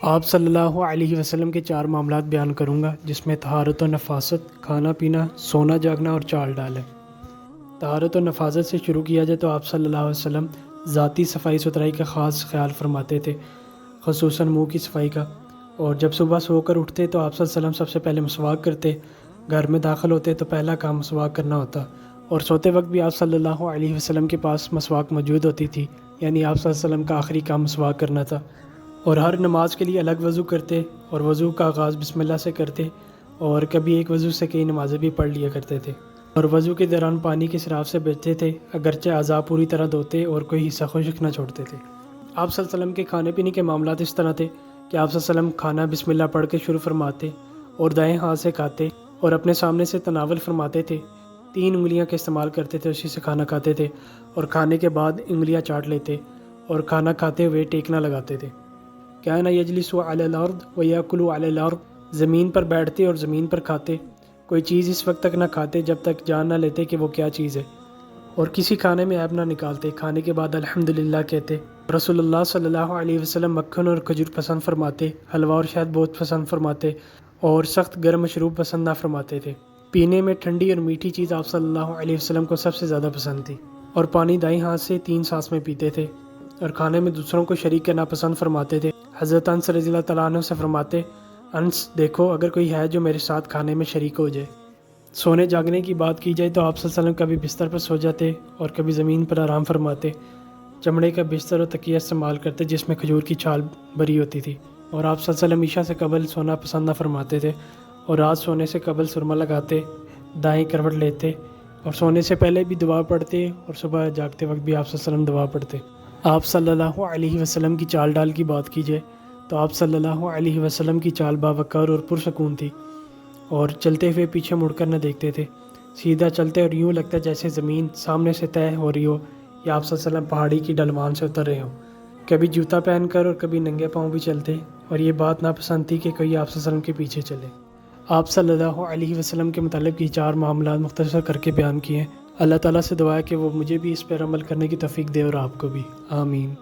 آپ صلی اللہ علیہ وسلم کے 4 معاملات بیان کروں گا، جس میں طہارت و نفاست، کھانا پینا، سونا جاگنا اور چال ڈال ہے۔ طہارت و نفاست سے شروع کیا جائے تو آپ صلی اللہ علیہ وسلم ذاتی صفائی ستھرائی کا خاص خیال فرماتے تھے، خصوصاً منہ کی صفائی کا۔ اور جب صبح سو کر اٹھتے تو آپ صلی اللہ علیہ وسلم سب سے پہلے مسواک کرتے، گھر میں داخل ہوتے تو پہلا کام مسواک کرنا ہوتا، اور سوتے وقت بھی آپ صلی اللہ علیہ وسلم کے پاس مسواک موجود ہوتی تھی، یعنی آپ صلی اللہ علیہ وسلم کا آخری کام مسواک کرنا تھا۔ اور ہر نماز کے لیے الگ وضو کرتے، اور وضو کا آغاز بسم اللہ سے کرتے، اور کبھی ایک وضو سے کئی نمازیں بھی پڑھ لیا کرتے تھے، اور وضو کے دوران پانی کے اسراف سے بچتے تھے، اگرچہ اعضاء پوری طرح دھوتے اور کوئی حصہ خشک نہ چھوڑتے تھے۔ آپ صلی اللہ علیہ وسلم کے کھانے پینے کے معاملات اس طرح تھے کہ آپ صلی اللہ علیہ وسلم کھانا بسم اللہ پڑھ کے شروع فرماتے اور دائیں ہاتھ سے کھاتے اور اپنے سامنے سے تناول فرماتے تھے، 3 انگلیاں کا استعمال کرتے تھے، اسی سے کھانا کھاتے تھے، اور کھانے کے بعد انگلیاں چاٹ لیتے اور کھانا کھاتے ہوئے ٹیکنا لگاتے تھے۔ کان یجلس علی الارض ویاکل علی الارض، زمین پر بیٹھتے اور زمین پر کھاتے، کوئی چیز اس وقت تک نہ کھاتے جب تک جان نہ لیتے کہ وہ کیا چیز ہے، اور کسی کھانے میں عیب نہ نکالتے، کھانے کے بعد الحمدللہ کہتے۔ رسول اللہ صلی اللہ علیہ وسلم مکھن اور کھجور پسند فرماتے، حلوہ اور شہد بہت پسند فرماتے، اور سخت گرم مشروب پسند نہ فرماتے تھے۔ پینے میں ٹھنڈی اور میٹھی چیز آپ صلی اللہ علیہ وسلم کو سب سے زیادہ پسند تھی، اور پانی دائیں ہاتھ سے 3 سانس میں پیتے تھے، اور کھانے میں دوسروں کو شریک کرنا پسند فرماتے تھے۔ حضرت انس رضی اللہ تعالیٰ عنہ سے فرماتے، انس دیکھو اگر کوئی ہے جو میرے ساتھ کھانے میں شریک ہو جائے۔ سونے جاگنے کی بات کی جائے تو آپ صلی اللہ علیہ وسلم کبھی بستر پر سو جاتے اور کبھی زمین پر آرام فرماتے، چمڑے کا بستر اور تکیہ استعمال کرتے جس میں کھجور کی چھال بھری ہوتی تھی، اور آپ صلی اللہ علیہ وسلم عشاء سے قبل سونا پسند نہ فرماتے تھے، اور رات سونے سے قبل سرما لگاتے، دائیں کروٹ لیتے، اور سونے سے پہلے بھی دعا پڑھتے، اور صبح جاگتے وقت بھی آپ صلی اللہ علیہ وسلم دعا پڑھتے۔ آپ صلی اللہ علیہ وسلم کی چال ڈال کی بات کی جائے تو آپ صلی اللہ علیہ وسلم کی چال باوقار اور پرسکون تھی، اور چلتے ہوئے پیچھے مڑ کر نہ دیکھتے تھے، سیدھا چلتے اور یوں لگتا جیسے زمین سامنے سے طے ہو رہی ہو یا آپ صلی اللہ علیہ وسلم پہاڑی کی ڈھلوان سے اتر رہے ہوں۔ کبھی جوتا پہن کر اور کبھی ننگے پاؤں بھی چلتے، اور یہ بات ناپسند تھی کہ کوئی آپ صلی اللہ علیہ وسلم کے پیچھے چلے۔ آپ صلی اللہ علیہ وسلم کے متعلق یہ 4 معاملات مختصر کر کے بیان کیے ہیں۔ اللہ تعالیٰ سے دعا ہے کہ وہ مجھے بھی اس پر عمل کرنے کی توفیق دے اور آپ کو بھی، آمین۔